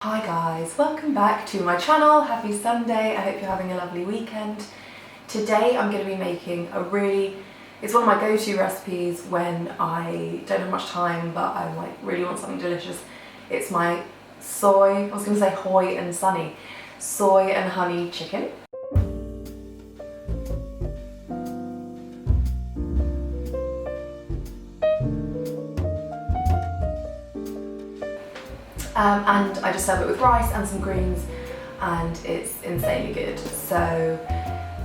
Hi guys, welcome back to my channel. Happy Sunday. I hope you're having a lovely weekend. Today I'm going to be making it's one of my go-to recipes when I don't have much time but I really want something delicious. It's my soy and honey chicken. And I just serve it with rice and some greens and it's insanely good. So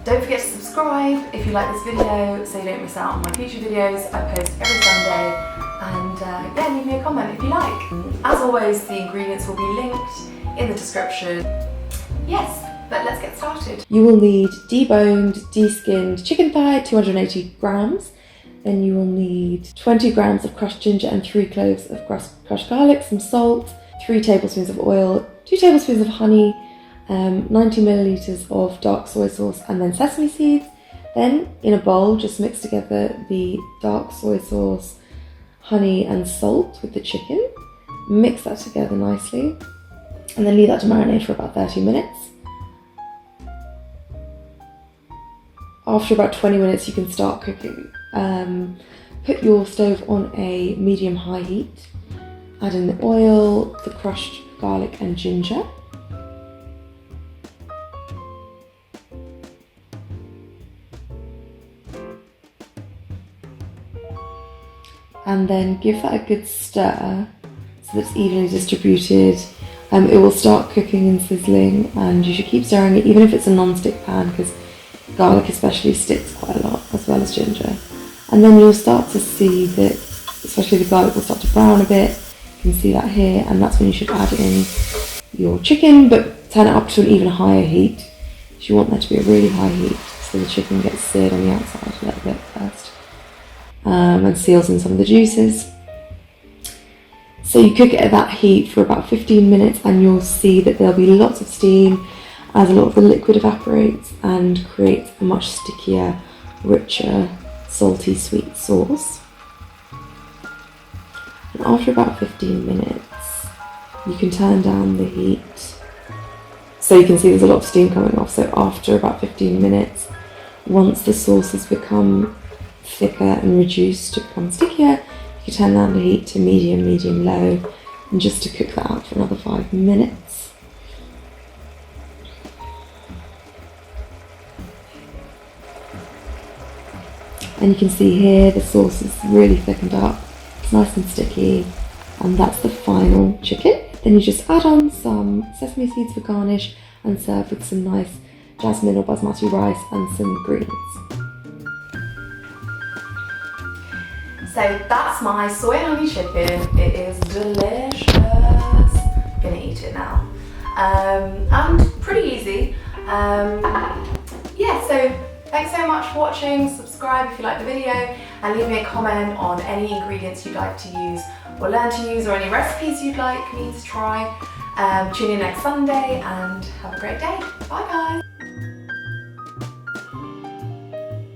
don't forget to subscribe if you like this video so you don't miss out on my future videos. I post every Sunday and yeah, leave me a comment if you like. As always, the ingredients will be linked in the description. Yes, but let's get started. You will need deboned, de-skinned chicken thigh, 280 grams. Then you will need 20 grams of crushed ginger and 3 cloves of crushed garlic, some salt, 3 tablespoons of oil, 2 tablespoons of honey, 90 milliliters of dark soy sauce, and then sesame seeds. Then in a bowl, just mix together the dark soy sauce, honey and salt with the chicken. Mix that together nicely and then leave that to marinate for about 30 minutes. After about 20 minutes, you can start cooking. Put your stove on a medium-high heat. Add in the oil, the crushed garlic and ginger. And then give that a good stir so that it's evenly distributed. It will start cooking and sizzling, and you should keep stirring it even if it's a non-stick pan, because garlic especially sticks quite a lot, as well as ginger. And then you'll start to see that, especially the garlic will start to brown a bit. You can see that here, and that's when you should add in your chicken, but turn it up to an even higher heat. You want there to be a really high heat so the chicken gets seared on the outside a little bit first, and seals in some of the juices. So you cook it at that heat for about 15 minutes and you'll see that there'll be lots of steam as a lot of the liquid evaporates and creates a much stickier, richer, salty, sweet sauce. And after about 15 minutes, you can turn down the heat. So you can see there's a lot of steam coming off. So after about 15 minutes, once the sauce has become thicker and reduced to become stickier, you can turn down the heat to medium, medium-low, and just to cook that out for another 5 minutes. And you can see here the sauce is really thickened up. It's nice and sticky, and that's the final chicken. Then you just add on some sesame seeds for garnish and serve with some nice jasmine or basmati rice and some greens. So that's my soy and honey chicken. It is delicious. I'm gonna eat it now. And pretty easy. Yeah, so thanks so much for watching. Subscribe if you like the video and leave me a comment on any ingredients you'd like to use or learn to use, or any recipes you'd like me to try. Tune in next Sunday and have a great day. Bye guys.